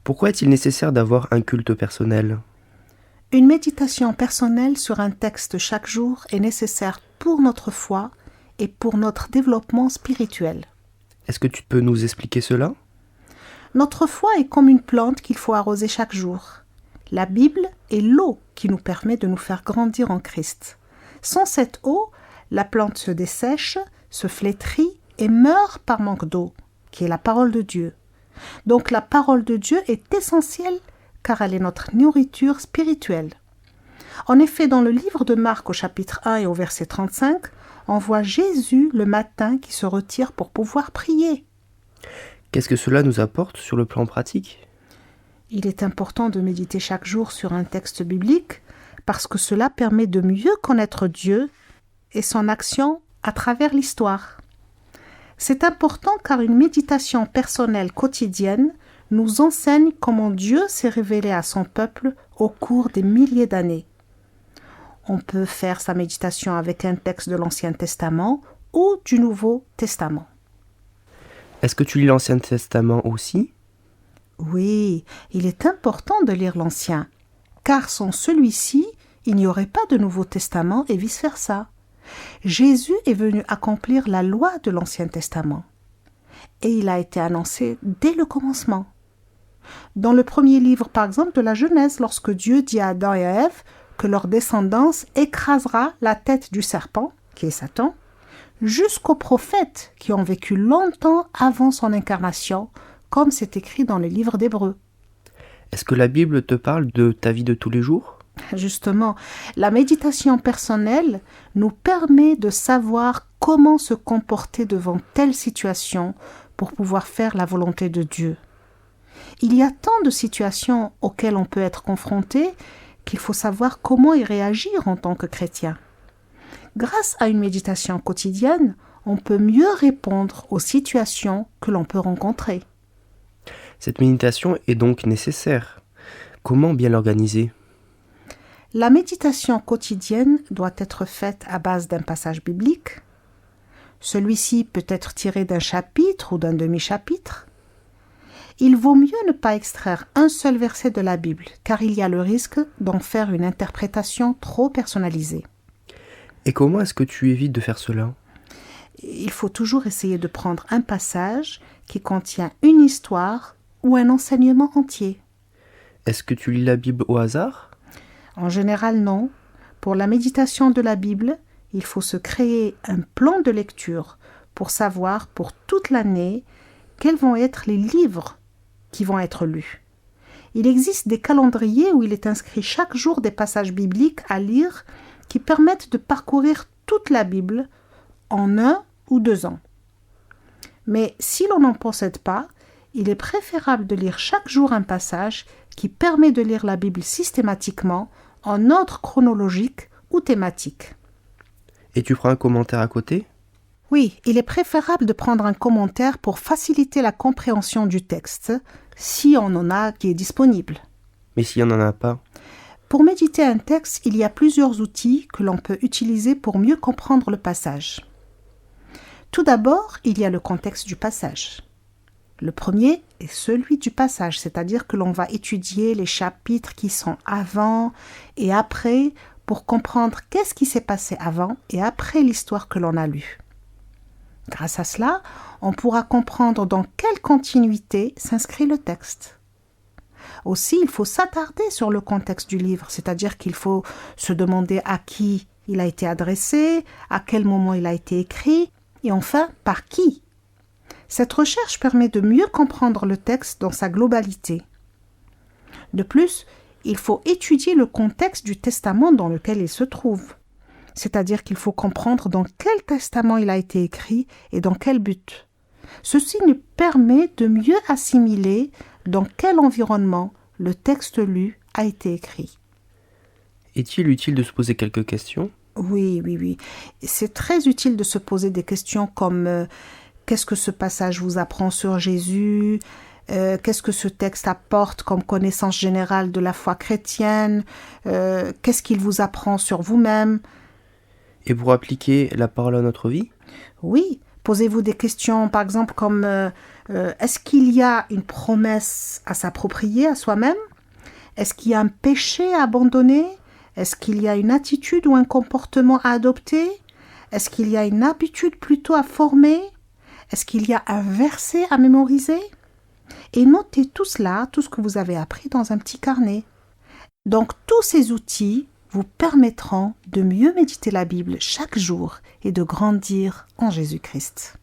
Pourquoi est-il nécessaire d'avoir un culte personnel? Une méditation personnelle sur un texte chaque jour est nécessaire pour notre foi et pour notre développement spirituel. Est-ce que tu peux nous expliquer cela? Notre foi est comme une plante qu'il faut arroser chaque jour. La Bible est l'eau qui nous permet de nous faire grandir en Christ. Sans cette eau, la plante se dessèche, se flétrit et meurt par manque d'eau, qui est la parole de Dieu. Donc la parole de Dieu est essentielle car elle est notre nourriture spirituelle. En effet, dans le livre de Marc au chapitre 1 et au verset 35, on voit Jésus le matin qui se retire pour pouvoir prier. Qu'est-ce que cela nous apporte sur le plan pratique? Il est important de méditer chaque jour sur un texte biblique parce que cela permet de mieux connaître Dieu et son action à travers l'histoire. C'est important car une méditation personnelle quotidienne nous enseigne comment Dieu s'est révélé à son peuple au cours des milliers d'années. On peut faire sa méditation avec un texte de l'Ancien Testament ou du Nouveau Testament. Est-ce que tu lis l'Ancien Testament aussi? Oui, il est important de lire l'Ancien, car sans celui-ci, il n'y aurait pas de Nouveau Testament et vice-versa. Jésus est venu accomplir la loi de l'Ancien Testament, et il a été annoncé dès le commencement. Dans le premier livre, par exemple, de la Genèse, lorsque Dieu dit à Adam et à Ève que leur descendance écrasera la tête du serpent, qui est Satan, jusqu'aux prophètes qui ont vécu longtemps avant son incarnation, comme c'est écrit dans le livre d'Hébreux. Est-ce que la Bible te parle de ta vie de tous les jours? Justement, la méditation personnelle nous permet de savoir comment se comporter devant telle situation pour pouvoir faire la volonté de Dieu. Il y a tant de situations auxquelles on peut être confronté qu'il faut savoir comment y réagir en tant que chrétien. Grâce à une méditation quotidienne, on peut mieux répondre aux situations que l'on peut rencontrer. Cette méditation est donc nécessaire. Comment bien l'organiser? La méditation quotidienne doit être faite à base d'un passage biblique. Celui-ci peut être tiré d'un chapitre ou d'un demi-chapitre. Il vaut mieux ne pas extraire un seul verset de la Bible, car il y a le risque d'en faire une interprétation trop personnalisée. Et comment est-ce que tu évites de faire cela? Il faut toujours essayer de prendre un passage qui contient une histoire ou un enseignement entier. Est-ce que tu lis la Bible au hasard? En général, non. Pour la méditation de la Bible, il faut se créer un plan de lecture pour savoir pour toute l'année quels vont être les livres qui vont être lus. Il existe des calendriers où il est inscrit chaque jour des passages bibliques à lire qui permettent de parcourir toute la Bible en 1 ou 2 ans. Mais si l'on n'en possède pas, il est préférable de lire chaque jour un passage qui permet de lire la Bible systématiquement en ordre chronologique ou thématique. Et tu prends un commentaire à côté? Oui, il est préférable de prendre un commentaire pour faciliter la compréhension du texte, si on en a qui est disponible. Mais s'il n'y en a pas? Pour méditer un texte, il y a plusieurs outils que l'on peut utiliser pour mieux comprendre le passage. Tout d'abord, il y a le contexte du passage. Le premier est celui du passage, c'est-à-dire que l'on va étudier les chapitres qui sont avant et après pour comprendre qu'est-ce qui s'est passé avant et après l'histoire que l'on a lue. Grâce à cela, on pourra comprendre dans quelle continuité s'inscrit le texte. Aussi, il faut s'attarder sur le contexte du livre, c'est-à-dire qu'il faut se demander à qui il a été adressé, à quel moment il a été écrit, et enfin, par qui. Cette recherche permet de mieux comprendre le texte dans sa globalité. De plus, il faut étudier le contexte du testament dans lequel il se trouve. C'est-à-dire qu'il faut comprendre dans quel testament il a été écrit et dans quel but. Ceci nous permet de mieux assimiler dans quel environnement le texte lu a été écrit. Est-il utile de se poser quelques questions? Oui. C'est très utile de se poser des questions comme qu'est-ce que ce passage vous apprend sur Jésus? Qu'est-ce que ce texte apporte comme connaissance générale de la foi chrétienne? Qu'est-ce qu'il vous apprend sur vous-même? Et pour appliquer la parole à notre vie? Oui, Posez-vous des questions, par exemple, comme est-ce qu'il y a une promesse à s'approprier à soi-même? Est-ce qu'il y a un péché à abandonner? Est-ce qu'il y a une attitude ou un comportement à adopter? Est-ce qu'il y a une habitude plutôt à former? Est-ce qu'il y a un verset à mémoriser? Et notez tout cela, tout ce que vous avez appris dans un petit carnet. Donc tous ces outils vous permettront de mieux méditer la Bible chaque jour et de grandir en Jésus-Christ.